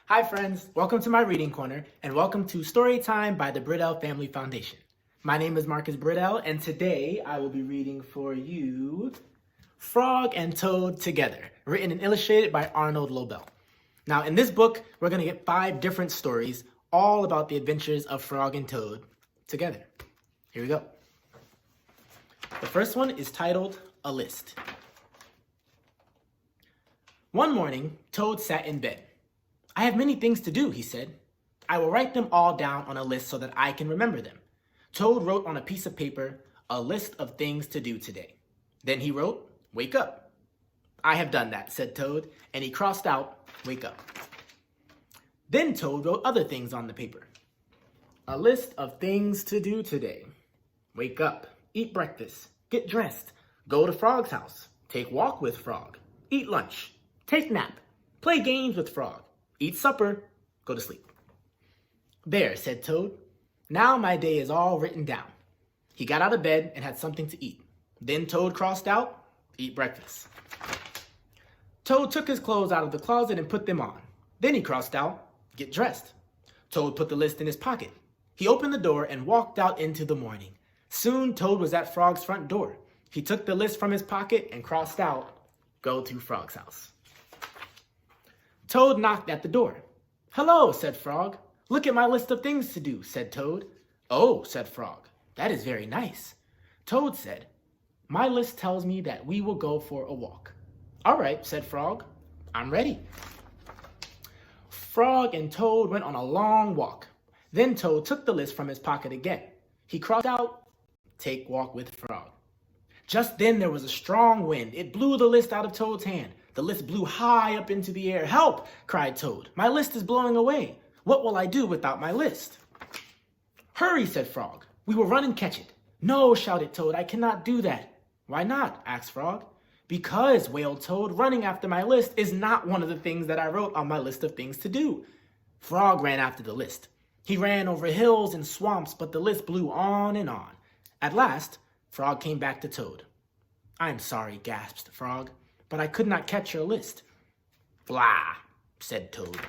Hi friends, welcome to my reading corner and welcome to Story Time by the Briddell Family Foundation. My name is Marcus Briddell and today I will be reading for you Frog and Toad Together, written and illustrated by Arnold Lobel. Now in this book, we're going to get 5 different stories all about the adventures of Frog and Toad together. Here we go. The first one is titled A List. One morning, Toad sat in bed. "I have many things to do," he said. "I will write them all down on a list so that I can remember them." Toad wrote on a piece of paper a list of things to do today. Then he wrote, "Wake up." "I have done that," said Toad, and he crossed out, "Wake up." Then Toad wrote other things on the paper. A list of things to do today. Wake up, eat breakfast, get dressed, go to Frog's house, take walk with Frog, eat lunch, take nap, play games with Frog, eat supper, go to sleep. "There," said Toad. "Now my day is all written down." He got out of bed and had something to eat. Then Toad crossed out, "Eat breakfast." Toad took his clothes out of the closet and put them on. Then he crossed out, "Get dressed." Toad put the list in his pocket. He opened the door and walked out into the morning. Soon Toad was at Frog's front door. He took the list from his pocket and crossed out, "Go to Frog's house." Toad knocked at the door. "Hello," said Frog. "Look at my list of things to do," said Toad. "Oh," said Frog, "that is very nice." Toad said, "My list tells me that we will go for a walk." "All right," said Frog, "I'm ready." Frog and Toad went on a long walk. Then Toad took the list from his pocket again. He crossed out, "Take walk with Frog." Just then there was a strong wind. It blew the list out of Toad's hand. The list blew high up into the air. "Help!" cried Toad. "My list is blowing away. What will I do without my list?" "Hurry," said Frog. "We will run and catch it." "No," shouted Toad, "I cannot do that." "Why not?" asked Frog. "Because," wailed Toad, "running after my list is not one of the things that I wrote on my list of things to do." Frog ran after the list. He ran over hills and swamps, but the list blew on and on. At last, Frog came back to Toad. "I'm sorry," gasped Frog, "but I could not catch your list." "Blah," said Toad.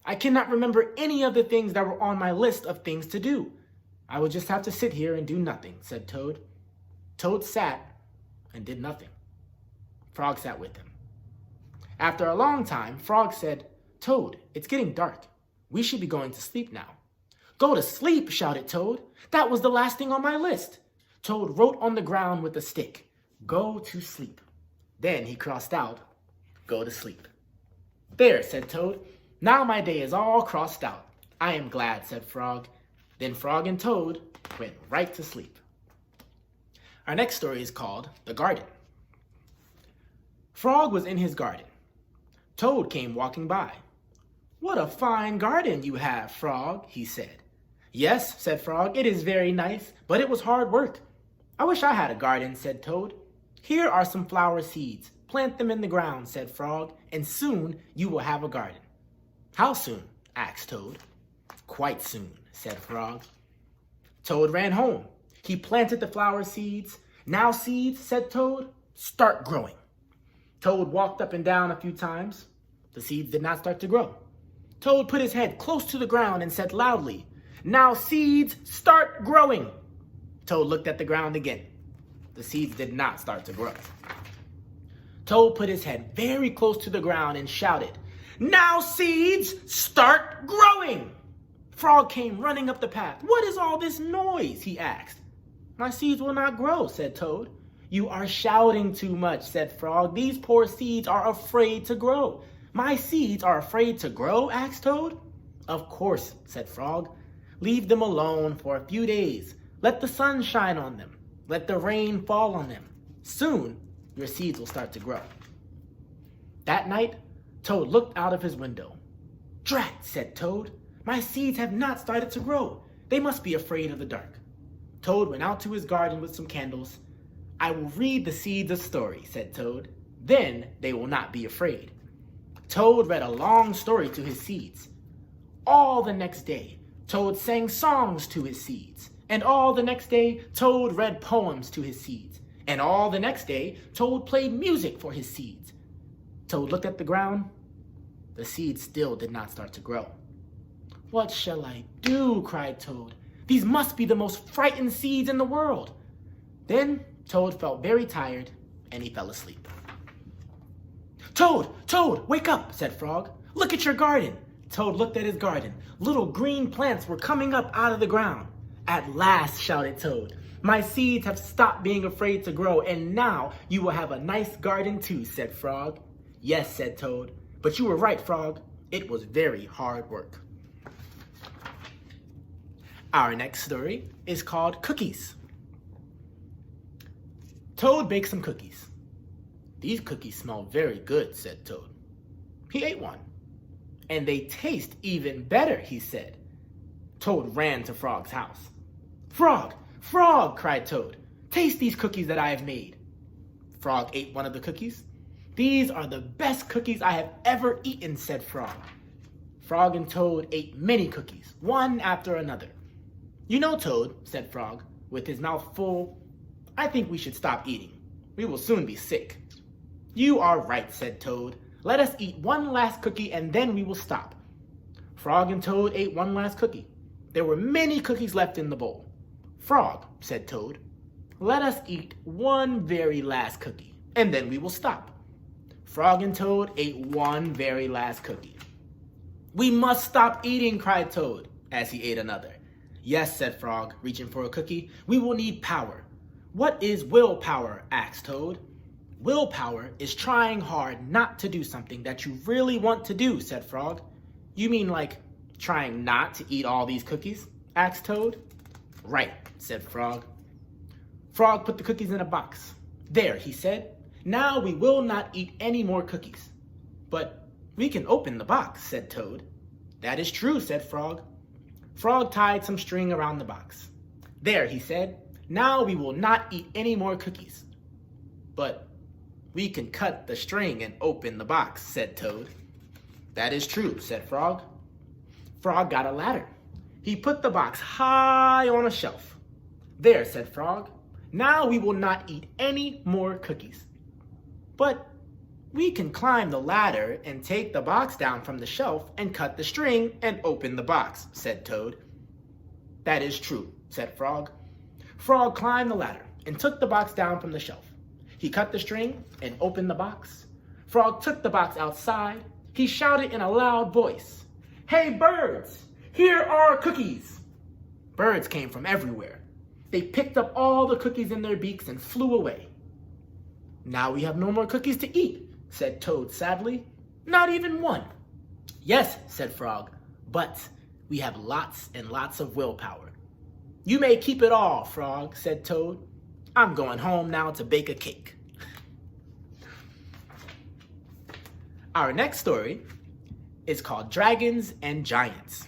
"I cannot remember any of the things that were on my list of things to do. I will just have to sit here and do nothing," said Toad. Toad sat and did nothing. Frog sat with him. After a long time, Frog said, "Toad, it's getting dark. We should be going to sleep now." "Go to sleep," shouted Toad. "That was the last thing on my list." Toad wrote on the ground with a stick, "Go to sleep." Then he crossed out, "Go to sleep." "There," said Toad. "Now my day is all crossed out." "I am glad," said Frog. Then Frog and Toad went right to sleep. Our next story is called The Garden. Frog was in his garden. Toad came walking by. "What a fine garden you have, Frog," he said. "Yes," said Frog, "it is very nice, but it was hard work." "I wish I had a garden," said Toad. "Here are some flower seeds. Plant them in the ground," said Frog, "and soon you will have a garden." "How soon?" asked Toad. "Quite soon," said Frog. Toad ran home. He planted the flower seeds. "Now seeds," said Toad, "start growing." Toad walked up and down a few times. The seeds did not start to grow. Toad put his head close to the ground and said loudly, "Now seeds, start growing." Toad looked at the ground again. The seeds did not start to grow. Toad put his head very close to the ground and shouted, "Now seeds, start growing." Frog came running up the path. "What is all this noise?" he asked. "My seeds will not grow," said Toad. "You are shouting too much," said Frog. "These poor seeds are afraid to grow." "My seeds are afraid to grow?" asked Toad. "Of course," said Frog. "Leave them alone for a few days. Let the sun shine on them. Let the rain fall on them. Soon, your seeds will start to grow." That night, Toad looked out of his window. "Drat," said Toad. "My seeds have not started to grow. They must be afraid of the dark." Toad went out to his garden with some candles. "I will read the seeds a story," said Toad. "Then they will not be afraid." Toad read a long story to his seeds. All the next day, Toad sang songs to his seeds. And all the next day, Toad read poems to his seeds. And all the next day, Toad played music for his seeds. Toad looked at the ground. The seed still did not start to grow. "What shall I do?" cried Toad. "These must be the most frightened seeds in the world." Then Toad felt very tired and he fell asleep. "Toad, Toad, wake up," said Frog. "Look at your garden." Toad looked at his garden. Little green plants were coming up out of the ground. "At last," shouted Toad. "My seeds have stopped being afraid to grow, and now you will have a nice garden too," said Frog. "Yes," said Toad, "but you were right, Frog. It was very hard work." Our next story is called Cookies. Toad baked some cookies. "These cookies smell very good," said Toad. He ate one. "And they taste even better," he said. Toad ran to Frog's house. "Frog, Frog," cried Toad, "taste these cookies that I have made." Frog ate one of the cookies. "These are the best cookies I have ever eaten," said Frog. Frog and Toad ate many cookies, one after another. "You know, Toad," said Frog, with his mouth full, "I think we should stop eating. We will soon be sick." "You are right," said Toad. "Let us eat one last cookie and then we will stop." Frog and Toad ate one last cookie. There were many cookies left in the bowl. "Frog," said Toad, "let us eat one very last cookie and then we will stop." Frog and Toad ate one very last cookie. "We must stop eating," cried Toad as he ate another. "Yes," said Frog, reaching for a cookie. "We will need power." "What is willpower?" asked Toad. "Willpower is trying hard not to do something that you really want to do," said Frog. "You mean like trying not to eat all these cookies?" asked Toad. "Right," said Frog. Frog put the cookies in a box. "There," he said. "Now we will not eat any more cookies." "But we can open the box," said Toad. "That is true," said Frog. Frog tied some string around the box. "There," he said. "Now we will not eat any more cookies." "But we can cut the string and open the box," said Toad. "That is true," said Frog. Frog got a ladder. He put the box high on a shelf. "There," said Frog. "Now we will not eat any more cookies." "But we can climb the ladder and take the box down from the shelf and cut the string and open the box," said Toad. "That is true," said Frog. Frog climbed the ladder and took the box down from the shelf. He cut the string and opened the box. Frog took the box outside. He shouted in a loud voice, "Hey birds, here are cookies!" Birds came from everywhere. They picked up all the cookies in their beaks and flew away. "Now we have no more cookies to eat," said Toad sadly. "Not even one." "Yes," said Frog, "but we have lots and lots of willpower." "You may keep it all, Frog," said Toad. "I'm going home now to bake a cake." Our next story is called Dragons and Giants.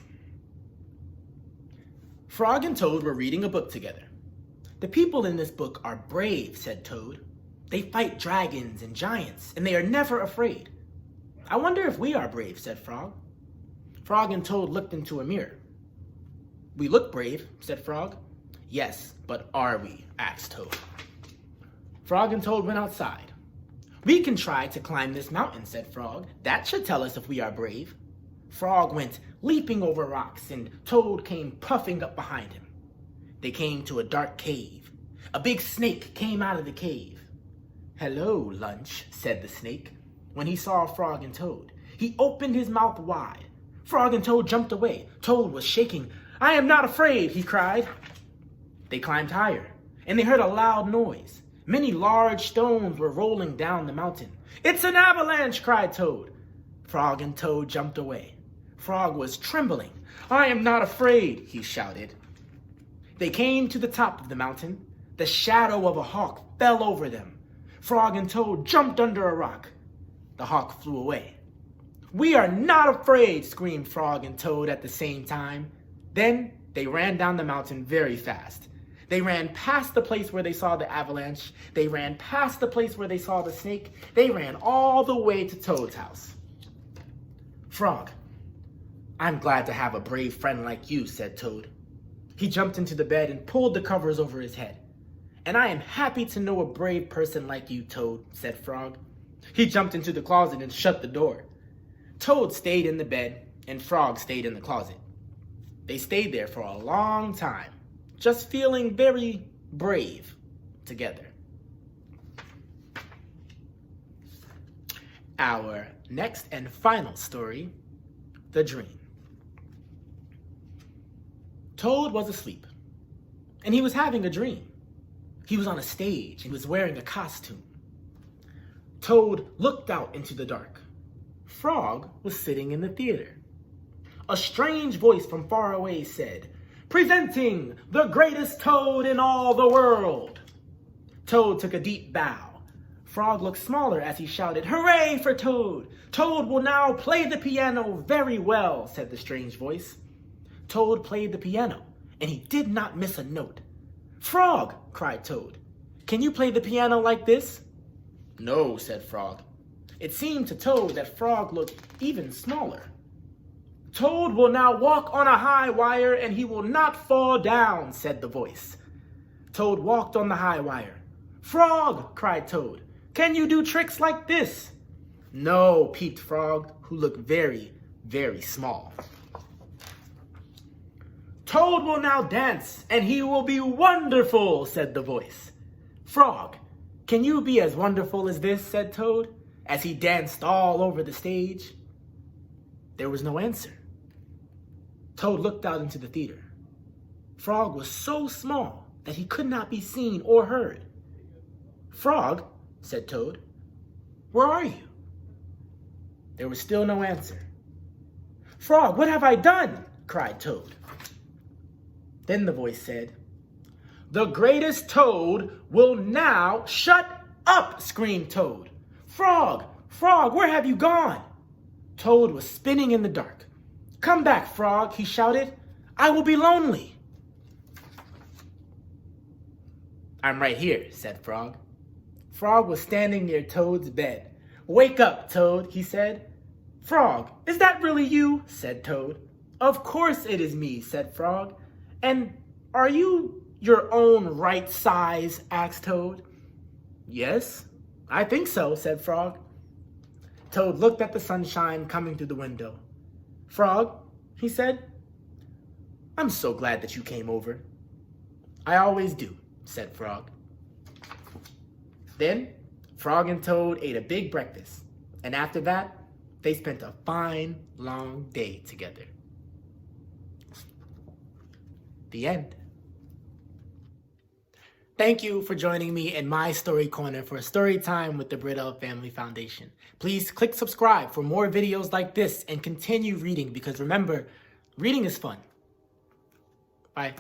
Frog and Toad were reading a book together. "The people in this book are brave," said Toad. "They fight dragons and giants, and they are never afraid." "I wonder if we are brave," said Frog. Frog and Toad looked into a mirror. "We look brave," said Frog. "Yes, but are we?" asked Toad. Frog and Toad went outside. "We can try to climb this mountain," said Frog. "That should tell us if we are brave." Frog went leaping over rocks, and Toad came puffing up behind him. They came to a dark cave. A big snake came out of the cave. "Hello, Lunch," said the snake. When he saw Frog and Toad, he opened his mouth wide. Frog and Toad jumped away. Toad was shaking. "I am not afraid," he cried. They climbed higher, and they heard a loud noise. Many large stones were rolling down the mountain. "It's an avalanche!" cried Toad. Frog and Toad jumped away. Frog was trembling. "I am not afraid," he shouted. They came to the top of the mountain. The shadow of a hawk fell over them. Frog and Toad jumped under a rock. The hawk flew away. "We are not afraid," screamed Frog and Toad at the same time. Then they ran down the mountain very fast. They ran past the place where they saw the avalanche. They ran past the place where they saw the snake. They ran all the way to Toad's house. "Frog, I'm glad to have a brave friend like you," said Toad. He jumped into the bed and pulled the covers over his head. "And I am happy to know a brave person like you, Toad," said Frog. He jumped into the closet and shut the door. Toad stayed in the bed, and Frog stayed in the closet. They stayed there for a long time, just feeling very brave together. Our next and final story, The Dream. Toad was asleep, and he was having a dream. He was on a stage. He was wearing a costume. Toad looked out into the dark. Frog was sitting in the theater. A strange voice from far away said, "Presenting the greatest Toad in all the world." Toad took a deep bow. Frog looked smaller as he shouted, "Hooray for Toad! Toad will now play the piano very well," said the strange voice. Toad played the piano, and he did not miss a note. "Frog," cried Toad, "can you play the piano like this?" "No," said Frog. It seemed to Toad that Frog looked even smaller. "Toad will now walk on a high wire and he will not fall down," said the voice. Toad walked on the high wire. "Frog," cried Toad, "can you do tricks like this?" "No," peeped Frog, who looked very, very small. "Toad will now dance and he will be wonderful," said the voice. "Frog, can you be as wonderful as this?" said Toad, as he danced all over the stage. There was no answer. Toad looked out into the theater. Frog was so small that he could not be seen or heard. "Frog," said Toad, "where are you?" There was still no answer. "Frog, what have I done?" cried Toad. Then the voice said, "The greatest Toad will now—" "Shut up!" screamed Toad. "Frog, Frog, where have you gone?" Toad was spinning in the dark. "Come back, Frog," he shouted. "I will be lonely." "I'm right here," said Frog. Frog was standing near Toad's bed. "Wake up, Toad," he said. "Frog, is that really you?" said Toad. "Of course it is me," said Frog. "And are you your own right size?" asked Toad. "Yes, I think so," said Frog. Toad looked at the sunshine coming through the window. "Frog," he said, "I'm so glad that you came over." "I always do," said Frog. Then Frog and Toad ate a big breakfast, and after that, they spent a fine, long day together. The end. Thank you for joining me in my story corner for story time with the Briddell Family Foundation. Please click subscribe for more videos like this and continue reading because remember, reading is fun. Bye.